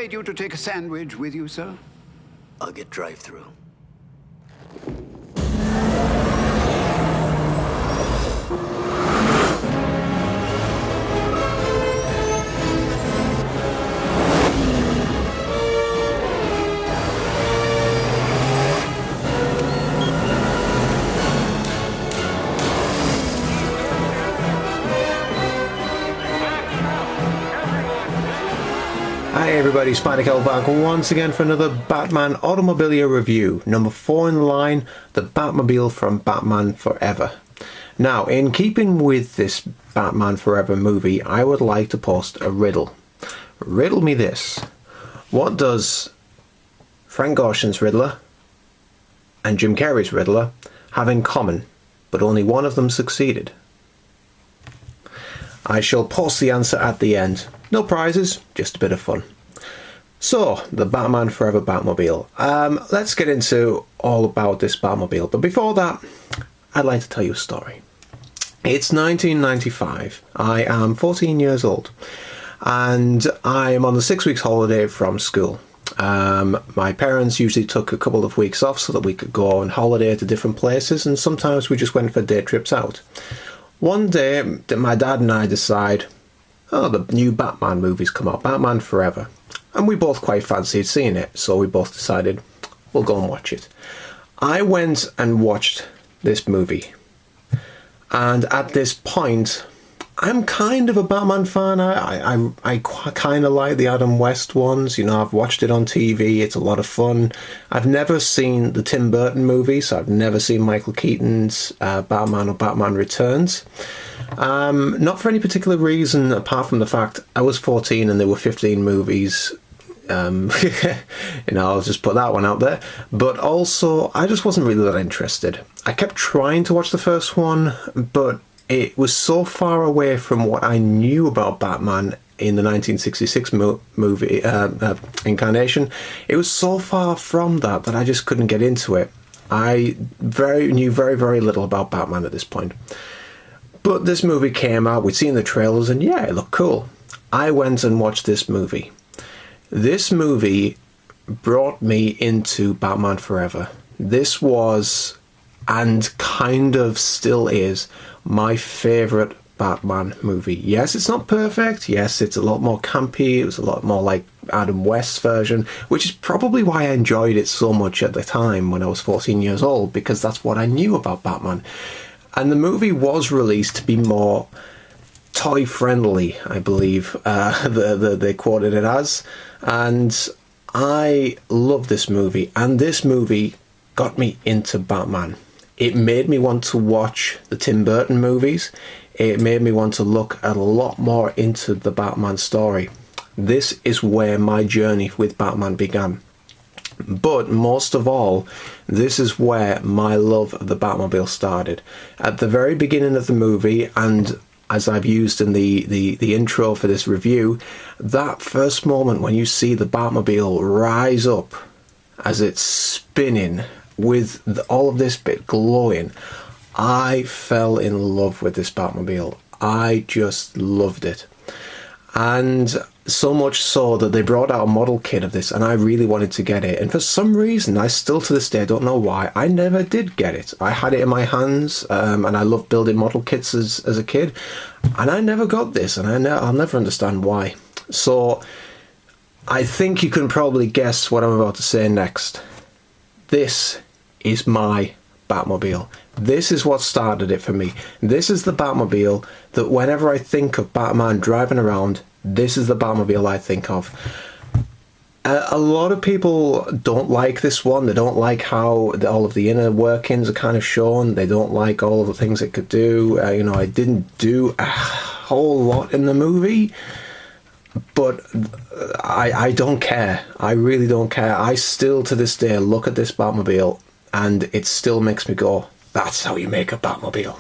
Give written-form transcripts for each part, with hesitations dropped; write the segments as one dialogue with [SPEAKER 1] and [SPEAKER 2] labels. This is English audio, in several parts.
[SPEAKER 1] persuade you to take a sandwich with you, sir?
[SPEAKER 2] I'll get drive-through.
[SPEAKER 3] Hi everybody, Spider-Kel back once again for another Batman Automobilia review. Number 4 in the line, the Batmobile from Batman Forever. Now, in keeping with this Batman Forever movie, I would like to post a riddle. Riddle me this. What does Frank Gorshin's Riddler and Jim Carrey's Riddler have in common, but only one of them succeeded? I shall post the answer at the end. No prizes, just a bit of fun. So, the Batman Forever Batmobile. Let's get into all about this Batmobile. But before that, I'd like to tell you a story. It's 1995. I am 14 years old. And I am on the 6 weeks holiday from school. My parents usually took a couple of weeks off so that we could go on holiday to different places. And sometimes we just went for day trips out. One day, my dad and I decide, the new Batman movie's come out, Batman Forever. And we both quite fancied seeing it, so we both decided we'll go and watch it. I went and watched this movie. And at this point, I'm kind of a Batman fan. I kind of like the Adam West ones. You know, I've watched it on TV. It's a lot of fun. I've never seen the Tim Burton movie, so I've never seen Michael Keaton's Batman or Batman Returns. Not for any particular reason, apart from the fact I was 14 and there were 15 movies. I'll just put that one out there. But also, I just wasn't really that interested. I kept trying to watch the first one, but it was so far away from what I knew about Batman in the 1966 movie incarnation. It was so far from that I just couldn't get into it. I knew very, very little about Batman at this point. But this movie came out, we'd seen the trailers, and yeah, it looked cool. I went and watched this movie. This movie brought me into Batman Forever. This was, and kind of still is, my favourite Batman movie. Yes, it's not perfect. Yes, it's a lot more campy. It was a lot more like Adam West's version, which is probably why I enjoyed it so much at the time when I was 14 years old, because that's what I knew about Batman. And the movie was released to be more toy-friendly, I believe. They quoted it as. And I love this movie. And this movie got me into Batman. It made me want to watch the Tim Burton movies. It made me want to look at a lot more into the Batman story. This is where my journey with Batman began. But most of all, this is where my love of the Batmobile started. At the very beginning of the movie, and as I've used in the intro for this review, that first moment when you see the Batmobile rise up as it's spinning with all of this bit glowing, I fell in love with this Batmobile. I just loved it. And so much so that they brought out a model kit of this, and I really wanted to get it. And for some reason, I still to this day don't know why, I never did get it. I had it in my hands, and I loved building model kits as a kid, and I never got this, and I'll never understand why. So I think you can probably guess what I'm about to say next. This is my Batmobile. This is what started it for me. This is the Batmobile that whenever I think of Batman driving around, this is the Batmobile I think of. A lot of people don't like this one. They don't like how all of the inner workings are kind of shown. They don't like all of the things it could do. It didn't do a whole lot in the movie, but I don't care. I really don't care. I still to this day look at this Batmobile and it still makes me go, that's how you make a Batmobile.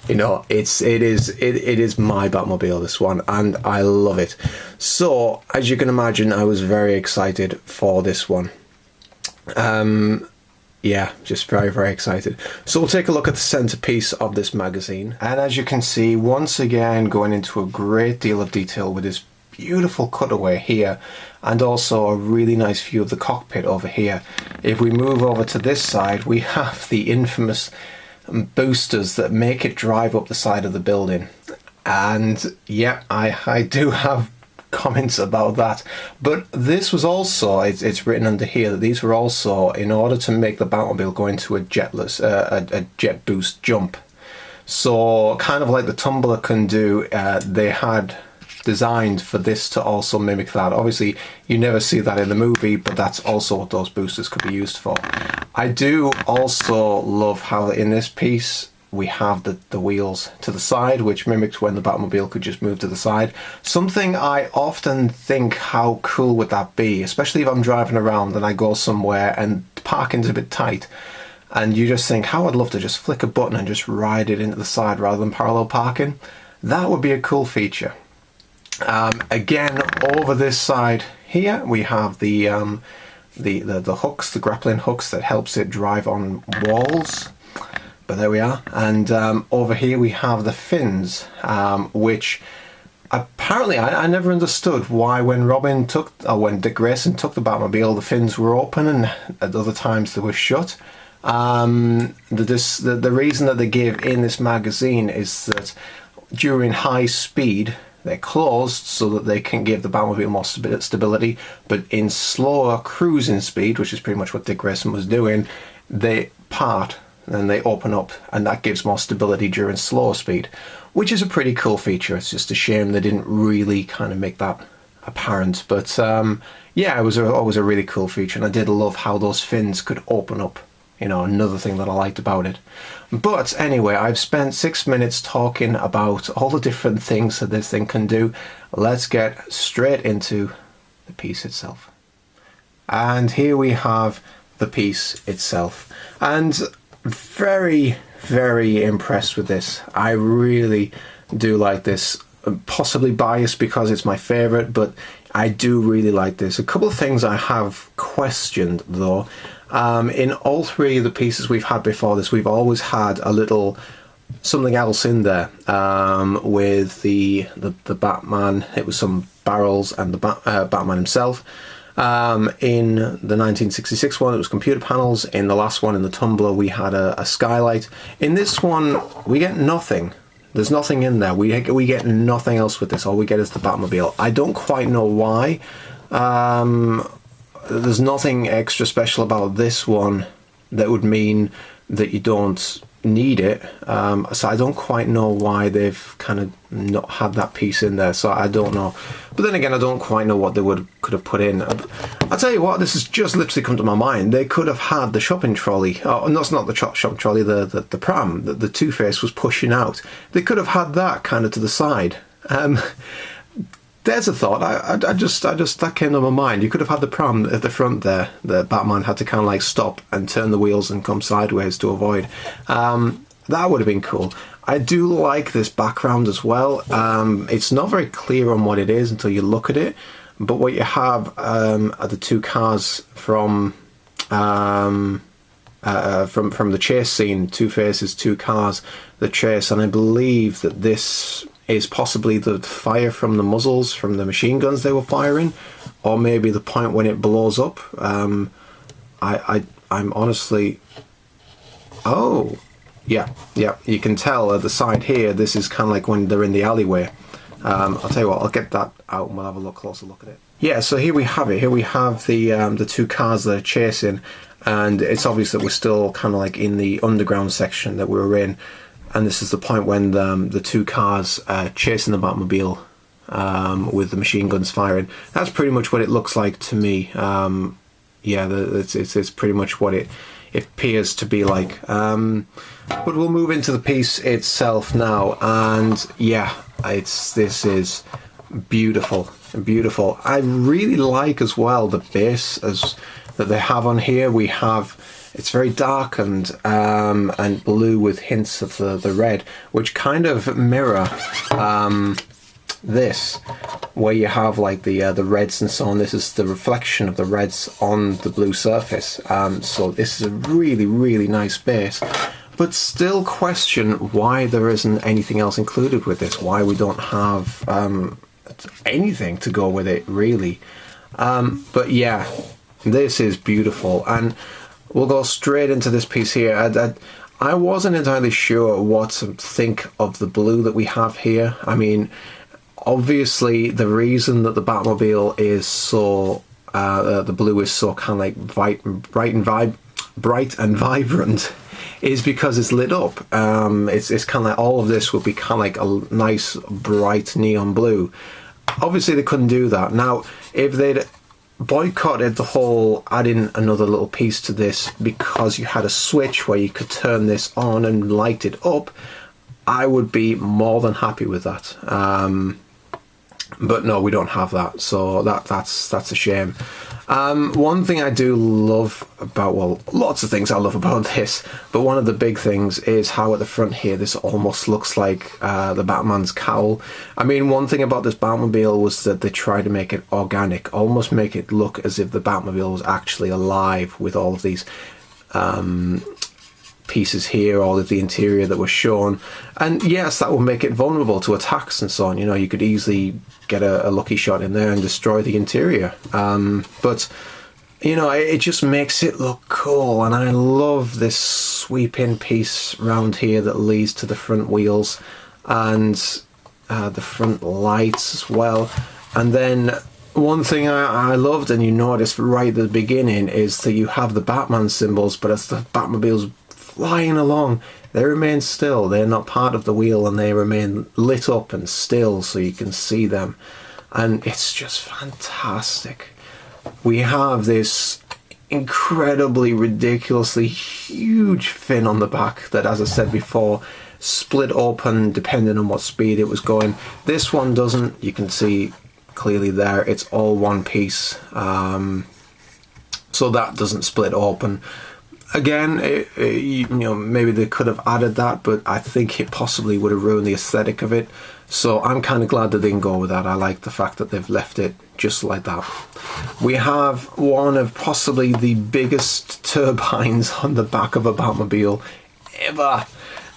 [SPEAKER 3] It is my Batmobile, this one, and I love it. So, as you can imagine, I was very excited for this one. Yeah, just very, very excited. So we'll take a look at the centerpiece of this magazine. And as you can see, once again, going into a great deal of detail with this beautiful cutaway here, and also a really nice view of the cockpit over here. If we move over to this side, we have the infamous boosters that make it drive up the side of the building. And yeah, I do have comments about that, but this was also, it's written under here that these were also in order to make the Batmobile go into a a jet boost jump. So kind of like the Tumbler can do, they had designed for this to also mimic that. Obviously you never see that in the movie, but that's also what those boosters could be used for. I do also love how in this piece we have the wheels to the side, which mimics when the Batmobile could just move to the side. Something I often think, how cool would that be, especially if I'm driving around and I go somewhere and parking's a bit tight, and you just think, how I'd love to just flick a button and just ride it into the side rather than parallel parking. That would be a cool feature. Again, over this side here we have the hooks, the grappling hooks that helps it drive on walls. But there we are. And over here we have the fins, which apparently I never understood why when when Dick Grayson took the Batmobile, the fins were open and at other times they were shut. The reason that they give in this magazine is that during high speed they're closed so that they can give the Batmobile more stability, but in slower cruising speed, which is pretty much what Dick Grayson was doing, they part and they open up, and that gives more stability during slower speed, which is a pretty cool feature. It's just a shame they didn't really kind of make that apparent, but yeah, it was always a really cool feature, and I did love how those fins could open up. You know, another thing that I liked about it. But anyway, I've spent 6 minutes talking about all the different things that this thing can do. Let's get straight into the piece itself. And here we have the piece itself, and very, very impressed with this. I really do like this. Possibly biased because it's my favorite, but I do really like this. A couple of things I have questioned though. In all three of the pieces we've had before this, we've always had a little something else in there. With the Batman, it was some barrels and the Batman himself. In the 1966 one, it was computer panels. In the last one, in the Tumbler, we had a skylight. In this one, we get nothing. There's nothing in there. We get nothing else with this. All we get is the Batmobile. I don't quite know why. There's nothing extra special about this one that would mean that you don't need it. So I don't quite know why they've kind of not had that piece in there. So I don't know. But then again, I don't quite know what they could have put in. I'll tell you what, this has just literally come to my mind. They could have had the shopping trolley. Oh, no, it's not the shopping trolley, the pram that the Two-Face was pushing out. They could have had that kind of to the side. There's a thought. I just that came to my mind. You could have had the pram at the front there. The Batman had to kind of like stop and turn the wheels and come sideways to avoid. That would have been cool. I do like this background as well. It's not very clear on what it is until you look at it. But what you have are the two cars from the chase scene. Two-Face's two cars, the chase, and I believe that this is possibly the fire from the muzzles from the machine guns they were firing, or maybe the point when it blows up. I'm honestly... Oh, yeah, you can tell at the side here, this is kind of like when they're in the alleyway. I'll tell you what, I'll get that out and we'll have a closer look at it. Yeah, so here we have it. Here we have the two cars that are chasing, and it's obvious that we're still kind of like in the underground section that we were in. And this is the point when the two cars chasing the Batmobile with the machine guns firing. That's pretty much what it looks like to me. Yeah, it's pretty much what it appears to be like. But we'll move into the piece itself now. And yeah, this is beautiful, beautiful. I really like as well the base that they have on here. We have... It's very dark and blue with hints of the red, which kind of mirror this, where you have like the reds and so on. This is the reflection of the reds on the blue surface. So this is a really, really nice base, but still question why there isn't anything else included with this. Why we don't have anything to go with it, really. But yeah, this is beautiful, and we'll go straight into this piece here. I wasn't entirely sure what to think of the blue that we have here. I mean, obviously, the reason that the Batmobile is so the blue is so kind of like bright and vibrant is because it's lit up. It's kind of like all of this would be kind of like a nice bright neon blue. Obviously, they couldn't do that. Now, if they'd boycotted the whole adding another little piece to this because you had a switch where you could turn this on and light it up, I would be more than happy with that. But no, we don't have that, so that's a shame. One thing I do love about, well, lots of things I love about this, but one of the big things is how at the front here this almost looks like the Batman's cowl. I mean, one thing about this Batmobile was that they tried to make it organic, almost make it look as if the Batmobile was actually alive with all of these pieces here, all of the interior that was shown. And yes, that will make it vulnerable to attacks and so on. You know, you could easily get a lucky shot in there and destroy the interior. But, you know, it just makes it look cool. And I love this sweeping piece round here that leads to the front wheels and the front lights as well. And then one thing I loved, and you noticed right at the beginning, is that you have the Batman symbols, but as the Batmobile's flying along, they remain still. They're not part of the wheel, and they remain lit up and still so you can see them. And it's just fantastic. We have this incredibly, ridiculously huge fin on the back that, as I said before, split open depending on what speed it was going. This one doesn't. You can see clearly there, it's all one piece. So that doesn't split open. Again, you know, maybe they could have added that, but I think it possibly would have ruined the aesthetic of it. So I'm kind of glad that they didn't go with that. I like the fact that they've left it just like that. We have one of possibly the biggest turbines on the back of a Batmobile ever.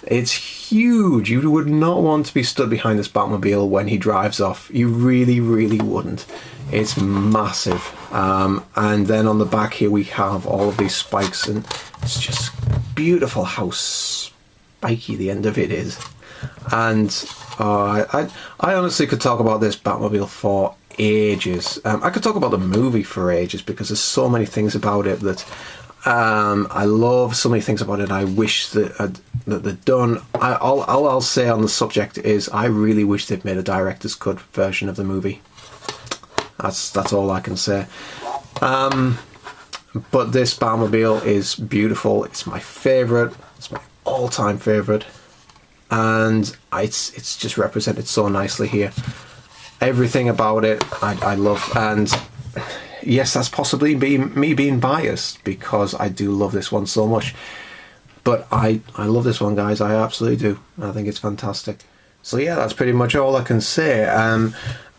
[SPEAKER 3] It's huge. You would not want to be stood behind this Batmobile when he drives off. You really, really wouldn't. It's massive. And then on the back here we have all of these spikes, and it's just beautiful how spiky the end of it is. And I honestly could talk about this Batmobile for ages. I could talk about the movie for ages because there's so many things about it that I love. So many things about it I wish that they'd done. All I'll say on the subject is I really wish they'd made a director's cut version of the movie. That's all I can say. But this Batmobile is beautiful. It's my favourite. It's my all-time favourite. And it's just represented so nicely here. Everything about it I love. And yes, that's possibly me being biased because I do love this one so much. But I love this one, guys. I absolutely do. I think it's fantastic. So yeah, that's pretty much all I can say.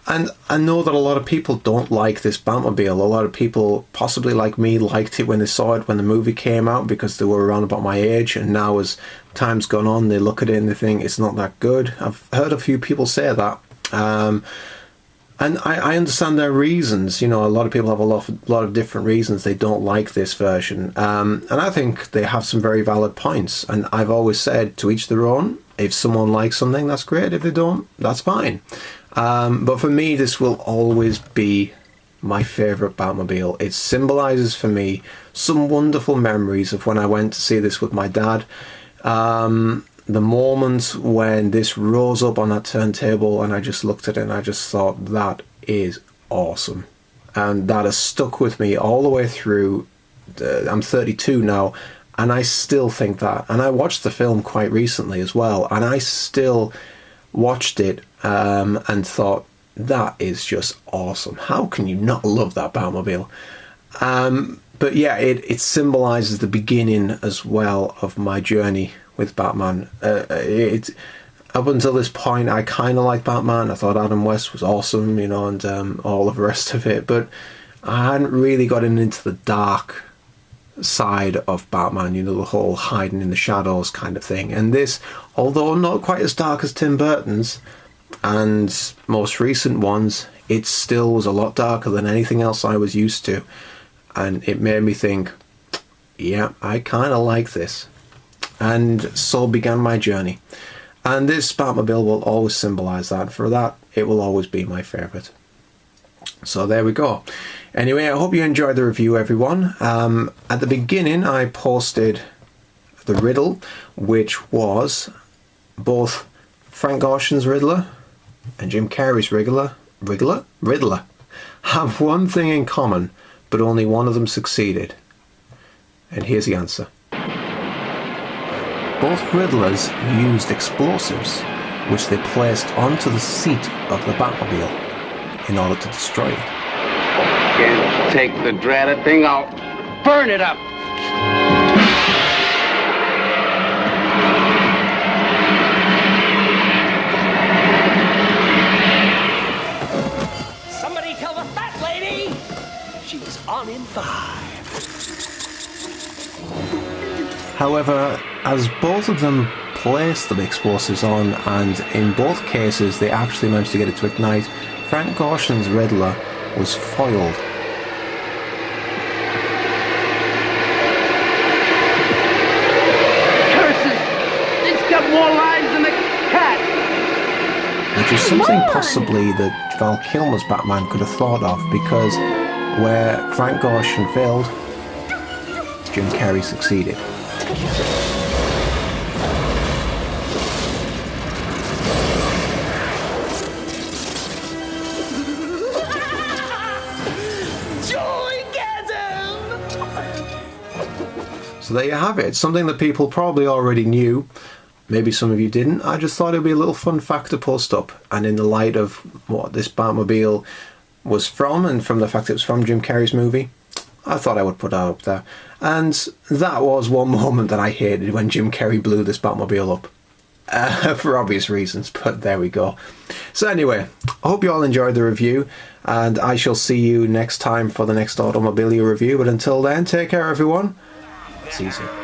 [SPEAKER 3] And I know that a lot of people don't like this Batmobile. A lot of people, possibly like me, liked it when they saw it when the movie came out because they were around about my age. And now as time's gone on, they look at it and they think it's not that good. I've heard a few people say that. And I understand their reasons. You know, a lot of people have a lot of different reasons they don't like this version. And I think they have some very valid points. And I've always said, to each their own. If someone likes something, that's great. If they don't, that's fine. But for me, this will always be my favourite Batmobile. It symbolises for me some wonderful memories of when I went to see this with my dad. The moment when this rose up on that turntable and I just looked at it and I just thought, that is awesome. And that has stuck with me all the way through. I'm 32 now, and I still think that. And I watched the film quite recently as well, and I still watched it and thought, that is just awesome. How can you not love that Batmobile? But yeah, it symbolises the beginning as well of my journey with Batman. Up until this point, I kind of liked Batman. I thought Adam West was awesome, you know, and all of the rest of it. But I hadn't really gotten into the dark side of Batman, you know, the whole hiding in the shadows kind of thing. And this, although not quite as dark as Tim Burton's, and most recent ones, it still was a lot darker than anything else I was used to. And it made me think, yeah, I kind of like this. And so began my journey. And this Batmobile will always symbolise that. For that, it will always be my favourite. So there we go. Anyway, I hope you enjoyed the review, everyone. At the beginning, I posted the riddle, which was both Frank Gorshin's Riddler and Jim Carrey's Riddler have one thing in common, but only one of them succeeded. And here's the answer. Both Riddlers used explosives, which they placed onto the seat of the Batmobile in order to destroy it.
[SPEAKER 1] Can't take the dreaded thing out. Burn it up!
[SPEAKER 4] Somebody tell the fat lady she's on in 5.
[SPEAKER 3] However, as both of them placed the explosives on, and in both cases they actually managed to get it to ignite, Frank Gorshin's Riddler was foiled.
[SPEAKER 1] Curses! It's got more lives than a cat!
[SPEAKER 3] Which is something possibly that Val Kilmer's Batman could have thought of, because where Frank Gorshin failed, Jim Carrey succeeded. So there you have it. Something that people probably already knew. Maybe some of you didn't. I just thought it'd be a little fun fact to post up. And in the light of what this Batmobile was from, and from the fact it was from Jim Carrey's movie, I thought I would put that up there. And that was one moment that I hated, when Jim Carrey blew this Batmobile up. For obvious reasons, but there we go. So anyway, I hope you all enjoyed the review, and I shall see you next time for the next Automobilia review. But until then, take care everyone. See you soon.